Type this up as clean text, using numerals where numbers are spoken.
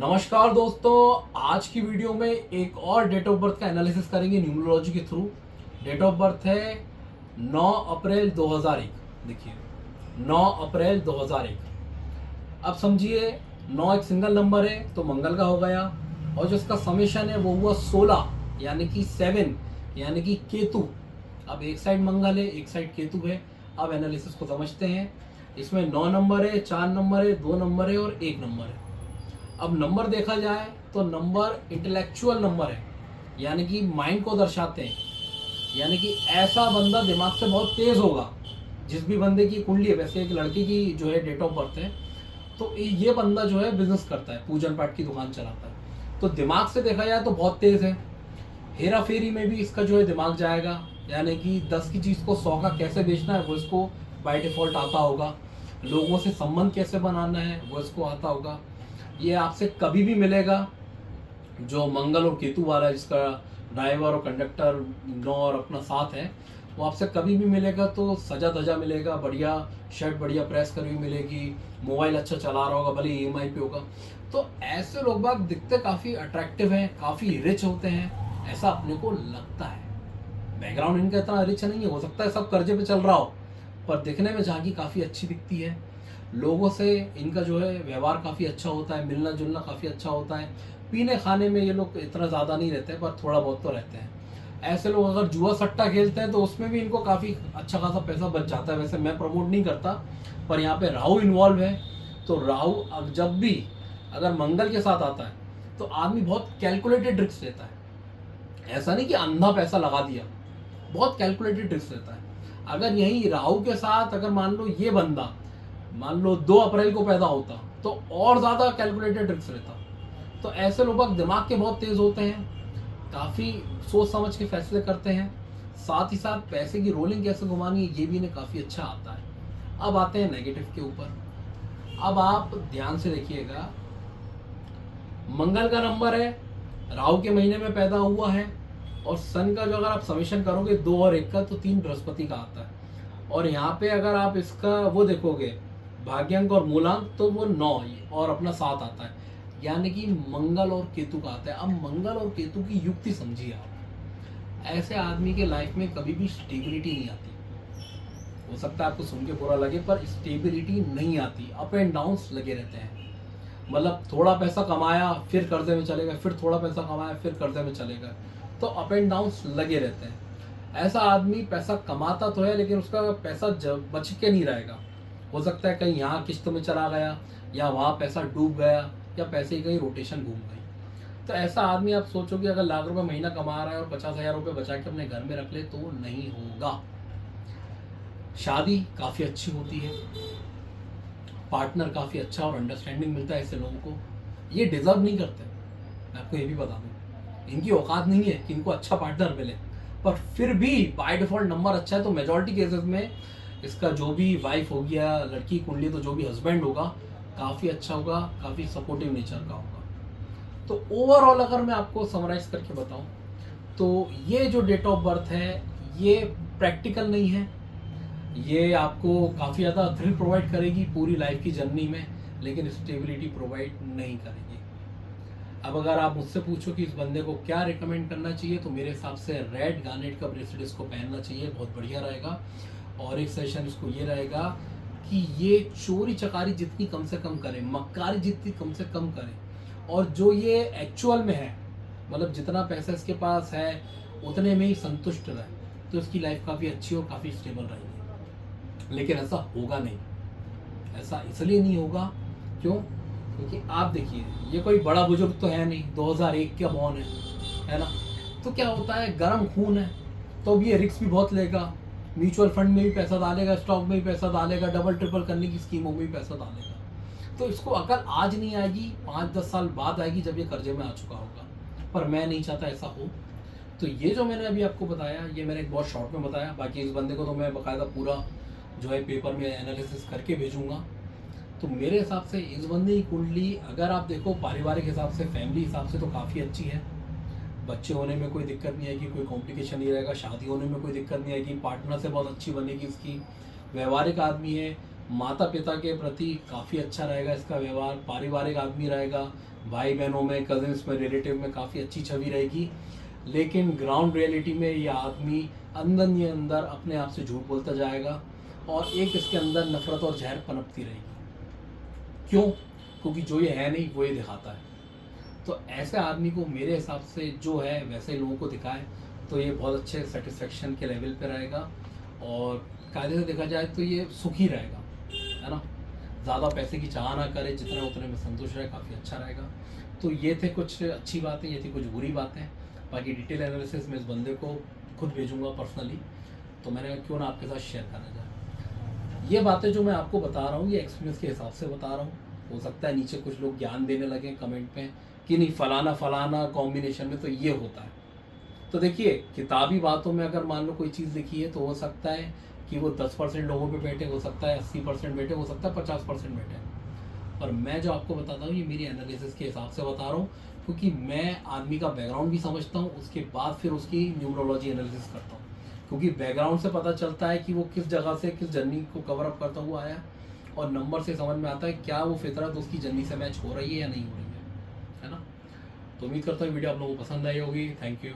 नमस्कार दोस्तों, आज की वीडियो में एक और डेट ऑफ बर्थ का एनालिसिस करेंगे न्यूमरोलॉजी के थ्रू। डेट ऑफ बर्थ है 9 अप्रैल 2001। देखिए 9 अप्रैल 2001। अब समझिए 9 एक सिंगल नंबर है तो मंगल का हो गया, और जो इसका समेशन है वो हुआ 16 यानी कि 7 यानी कि केतु। अब एक साइड मंगल है, एक साइड केतु है। अब एनालिसिस को समझते हैं। इसमें 9 नंबर है, 4 नंबर है, 2 नंबर है और 1 नंबर है। अब नंबर देखा जाए तो नंबर इंटेलेक्चुअल नंबर है, यानी कि माइंड को दर्शाते हैं। यानी कि ऐसा बंदा दिमाग से बहुत तेज होगा। जिस भी बंदे की कुंडली है, वैसे एक लड़की की जो है डेट ऑफ बर्थ है, तो ये बंदा जो है बिजनेस करता है, पूजन पाठ की दुकान चलाता है, तो दिमाग से देखा जाए तो बहुत तेज है। हेरा फेरी में भी इसका जो है दिमाग जाएगा, यानी कि 10 की चीज़ को 100 का कैसे बेचना है वो इसको बाय डिफॉल्ट आता होगा। लोगों से संबंध कैसे बनाना है वो इसको आता होगा। ये आपसे कभी भी मिलेगा जो मंगल और केतु वाला है, जिसका ड्राइवर और कंडक्टर 9 और अपना साथ है, वो आपसे कभी भी मिलेगा तो सजा धजा मिलेगा, बढ़िया शर्ट बढ़िया प्रेस करी हुई मिलेगी, मोबाइल अच्छा चला रहा होगा, भले ईएमआई पे होगा। तो ऐसे लोग बाग दिखते काफ़ी अट्रैक्टिव हैं, काफ़ी रिच होते हैं, ऐसा अपने को लगता है। बैकग्राउंड इनका इतना रिच नहीं है, हो सकता है सब कर्जे पे चल रहा हो, पर दिखने में झांकी काफ़ी अच्छी दिखती है। लोगों से इनका जो है व्यवहार काफ़ी अच्छा होता है, मिलना जुलना काफ़ी अच्छा होता है। पीने खाने में ये लोग इतना ज़्यादा नहीं रहते हैं, पर थोड़ा बहुत तो रहते हैं। ऐसे लोग अगर जुआ सट्टा खेलते हैं तो उसमें भी इनको काफ़ी अच्छा खासा पैसा बच जाता है। वैसे मैं प्रमोट नहीं करता, पर यहाँ पे राहु इन्वॉल्व है, तो राहु अब जब भी अगर मंगल के साथ आता है तो आदमी बहुत कैलकुलेटेड रिस्क लेता है। ऐसा नहीं कि अंधा पैसा लगा दिया, बहुत कैलकुलेटेड रिस्क लेता है। अगर यही राहु के साथ अगर मान लो ये बंदा मान लो 2 अप्रैल को पैदा होता तो और ज़्यादा कैलकुलेटेड रिस्क रहता। तो ऐसे लोग दिमाग के बहुत तेज़ होते हैं, काफ़ी सोच समझ के फैसले करते हैं। साथ ही साथ पैसे की रोलिंग कैसे घुमानी है ये भी इन्हें काफ़ी अच्छा आता है। अब आते हैं नेगेटिव के ऊपर। अब आप ध्यान से देखिएगा, मंगल का नंबर है, राहु के महीने में पैदा हुआ है, और सन का जो अगर आप समेशन करोगे 2 और 1 का तो 3 बृहस्पति का आता है। और यहाँ पे अगर आप इसका वो देखोगे भाग्यांक और मूलांक तो वो 9 और अपना 7 आता है, यानी कि मंगल और केतु का आता है। अब मंगल और केतु की युक्ति समझिए आप। ऐसे आदमी के लाइफ में कभी भी स्टेबिलिटी नहीं आती। हो सकता है आपको सुन के बुरा लगे, पर स्टेबिलिटी नहीं आती, अप एंड डाउन्स लगे रहते हैं। मतलब थोड़ा पैसा कमाया फिर कर्जे में चलेगा, फिर थोड़ा पैसा कमाया फिर कर्जे में चलेगा, तो अप एंड डाउन्स लगे रहते हैं। ऐसा आदमी पैसा कमाता तो है लेकिन उसका पैसा बच के नहीं रहेगा। हो सकता है कहीं यहाँ किस्त में चला गया, या वहाँ पैसा डूब गया, या पैसे की कहीं रोटेशन घूम गई। तो ऐसा आदमी आप सोचो कि अगर लाख रुपए महीना कमा रहा है और 50,000 रुपये बचा के अपने घर में रख ले तो वो नहीं होगा। शादी काफ़ी अच्छी होती है, पार्टनर काफ़ी अच्छा और अंडरस्टैंडिंग मिलता है ऐसे लोगों को। ये डिजर्व नहीं करते, मैं आपको ये भी बता दूँ, इनकी औकात नहीं है कि इनको अच्छा पार्टनर मिले, पर फिर भी बाय डिफॉल्ट नंबर अच्छा है तो मेजॉरिटी केसेस में इसका जो भी वाइफ होगी या लड़की कुंडली तो जो भी हस्बैंड होगा काफ़ी अच्छा होगा, काफ़ी सपोर्टिव नेचर का होगा। तो ओवरऑल अगर मैं आपको समराइज करके बताऊं तो ये जो डेट ऑफ बर्थ है ये प्रैक्टिकल नहीं है, ये आपको काफ़ी ज़्यादा थ्रिल प्रोवाइड करेगी पूरी लाइफ की जर्नी में, लेकिन स्टेबिलिटी प्रोवाइड नहीं करेगी। अब अगर आप मुझसे पूछो कि इस बंदे को क्या रिकमेंड करना चाहिए तो मेरे हिसाब से रेड गार्नेट का ब्रेसलेट इसको पहनना चाहिए, बहुत बढ़िया रहेगा। और एक सेशन इसको ये रहेगा कि ये चोरी चकारी जितनी कम से कम करे, मक्कारी जितनी कम से कम करे, और जो ये एक्चुअल में है मतलब जितना पैसा इसके पास है उतने में ही संतुष्ट रहे, तो इसकी लाइफ काफ़ी अच्छी और काफ़ी स्टेबल रहेगी। लेकिन ऐसा होगा नहीं। ऐसा इसलिए नहीं होगा क्यों? क्योंकि आप देखिए ये कोई बड़ा बुजुर्ग तो है नहीं, 2001 का बॉर्न है ना। तो क्या होता है, गर्म खून है तो भी ये रिस्क भी बहुत लेगा, म्यूचुअल फंड में भी पैसा डालेगा, स्टॉक में भी पैसा डालेगा, डबल ट्रिपल करने की स्कीमों में भी पैसा डालेगा। तो इसको अकल आज नहीं आएगी, 5-10 साल बाद आएगी जब ये कर्जे में आ चुका होगा। पर मैं नहीं चाहता ऐसा हो। तो ये जो मैंने अभी आपको बताया ये मैंने एक बहुत शॉर्ट में बताया, बाकी इस बंदे को तो मैं बाकायदा पूरा जो है पेपर में एनालिसिस करके भेजूँगा। तो मेरे हिसाब से इस बंदे की कुंडली अगर आप देखो पारिवारिक हिसाब से, फैमिली हिसाब से तो काफ़ी अच्छी है। बच्चे होने में कोई दिक्कत नहीं आएगी, कोई कॉम्प्लिकेशन नहीं रहेगा, शादी होने में कोई दिक्कत नहीं आएगी, पार्टनर से बहुत अच्छी बनेगी इसकी। व्यवहारिक आदमी है, माता पिता के प्रति काफ़ी अच्छा रहेगा इसका व्यवहार, पारिवारिक आदमी रहेगा, भाई बहनों में, कजिन्स में, रिलेटिव में काफ़ी अच्छी छवि रहेगी, लेकिन ग्राउंड रियलिटी में ये आदमी अंदर ही अंदर अपने आप से झूठ बोलता जाएगा और एक इसके अंदर नफरत और जहर पनपती रहेगी। क्यों? क्योंकि जो ये है नहीं वो ये दिखाता है। तो ऐसे आदमी को मेरे हिसाब से जो है वैसे लोगों को दिखाए तो ये बहुत अच्छे सेटिस्फेक्शन के लेवल पे रहेगा और कायदे से देखा जाए तो ये सुखी रहेगा, है ना। ज़्यादा पैसे की चाह ना करे, जितना उतने में संतुष्ट रहे, काफ़ी अच्छा रहेगा। तो ये थे कुछ अच्छी बातें, ये थी कुछ बुरी बातें। बाकी डिटेल एनालिसिस मैं इस बंदे को खुद भेजूंगा पर्सनली, तो मैंने क्यों ना आपके साथ शेयर करना चाहा। ये बातें जो मैं आपको बता रहा हूँ ये एक्सपीरियंस के हिसाब से बता रहा हूँ। हो सकता है नीचे कुछ लोग ज्ञान देने लगे कमेंट में कि नहीं फलाना फलाना कॉम्बिनेशन में तो ये होता है। तो देखिए, किताबी बातों में अगर मान लो कोई चीज़ लिखी है तो हो सकता है कि वो 10% लोगों पे बैठे, हो सकता है 80% बैठे, हो सकता है 50% बैठे। और मैं जो आपको बताता हूँ ये मेरी एनालिसिस के हिसाब से बता रहा हूँ, क्योंकि मैं आदमी का बैकग्राउंड भी समझता हूँ, उसके बाद फिर उसकी न्यूमरोलॉजी एनालिसिस करता हूँ। क्योंकि बैकग्राउंड से पता चलता है कि वो किस जगह से किस जर्नी को कवर अप करता हुआ आया, और नंबर से समझ में आता है क्या वो फितरत उसकी जर्नी से मैच हो रही है या नहीं हो रही है ना। तो उम्मीद करता हूँ वीडियो आप लोगों को पसंद आई होगी। Thank you.